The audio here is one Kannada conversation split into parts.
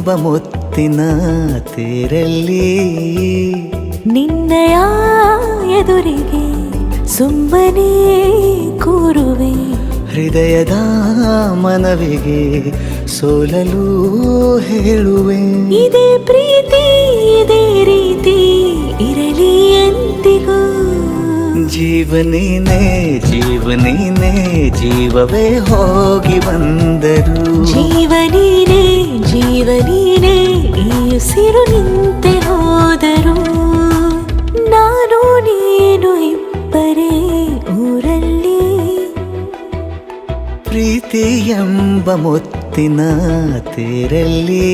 ಎಂಬ ಮುತ್ತಿನ ತೇರಲ್ಲಿ ನಿನ್ನಯ ಎದುರಿಗೆ ಸುಮ್ಮನೆ ಕೂರುವೆ. ಹೃದಯದ ಮನವಿಗೆ ಸೋಲಲು ಹೇಳುವೆ. ಇದೇ ಪ್ರೀತಿ ಇದೇ ರೀತಿ ಇರಲಿ ಎಂದಿಗೂ. ಜೀವನೇನೆ ಜೀವನೇನೆ ಜೀವವೇ ಹೋಗಿ ಬಂದರು. ಜೀವನೀನೇ ಜೀವನೀನೇ ಈ ಉಸಿರು ನಿಂತೆ ಹೋದರು. ನಾನು ನೀನು ಇಬ್ಬರೇ ಊರಲ್ಲಿ. ಪ್ರೀತಿ ಎಂಬ ಮುತ್ತಿನ ತೇರಲ್ಲಿ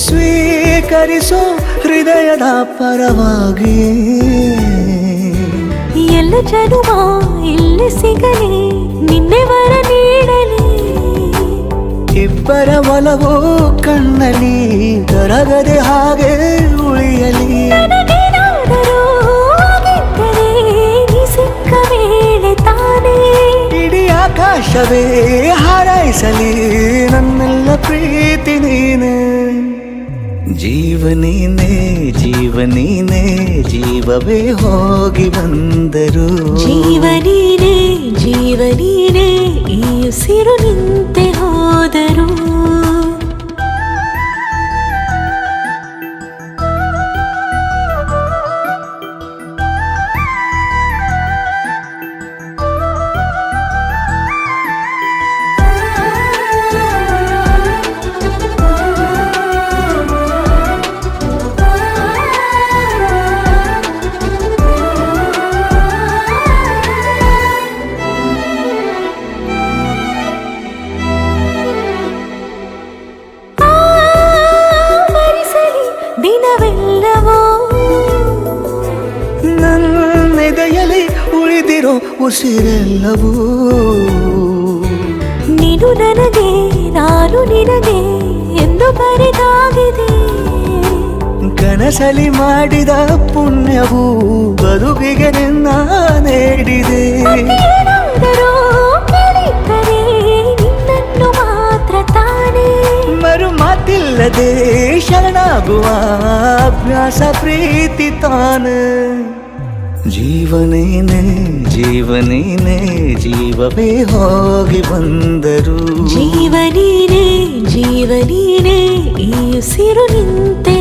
ಸ್ವೀಕರಿಸೋ ಹೃದಯದ ಪರವಾಗಿ. ಎಲ್ಲ ಜನುಮ ಇಲ್ಲಿ ಸಿಗಲಿ ನಿನ್ನೆ ವರ ನೀಡಲಿ. ಇಬ್ಬರ ಒಲವು ಕಣ್ಣಲ್ಲಿ ಕರಗದೆ ಹಾಗೆ ಉಳಿಯಲಿ. ನನಗೇನಾದರೂ ಆಗಿದ್ದರೆ ನೀ ಸಿಕ್ಕ ವೇಳೆ ತಾನೇ ಇಡೀ ಆಕಾಶವೇ ಹಾರೈಸಲಿ ನನ್ನೆಲ್ಲ ಪ್ರೀತಿ ನೀನೆ. ಜೀವನೀನೇ ಜೀವನೀನೇ ಜೀವವೇ ಹೋಗಿ ಬಂದರು. ಜೀವನೀನೇ ಜೀವನೀನೇ ಈ ಉಸಿರು ನಿಂತೆ ಹೋದರು. ದಿನವೆಲ್ಲವೋ ನನ್ನೆದೆಯಲ್ಲಿ ಉಳಿದಿರೋ ಉಸಿರೆಲ್ಲವೂ ನೀನು ನನಗೆ ನಾನು ನಿನಗೆ ಎಂದು ಬರೆದಾಗಿದೆ. ಕನಸಲಿ ಮಾಡಿದ ಪುಣ್ಯವು ಬದುಕಿಗೆ ನಿನ್ನ ನೀಡಿದೆ. ಏನಾದರೂ ಕೇಳಿದ್ದರೆ ನಿನ್ನನ್ನು ಮಾತ್ರ ತಾನೇ. ಮರು ಮಾತಿಲ್ಲದೆ ಶರಣಾಗುವ ಅಭ್ಯಾಸ ಪ್ರೀತಿ ತಾನೆ. ಜೀವನೇನೆ ಜೀವನೇನೆ ಜೀವವೇ ಹೋಗಿ ಬಂದರು. ಜೀವನೀನೇ ಜೀವನೀನೇ ಈ ಉಸಿರು ನಿಂತೆ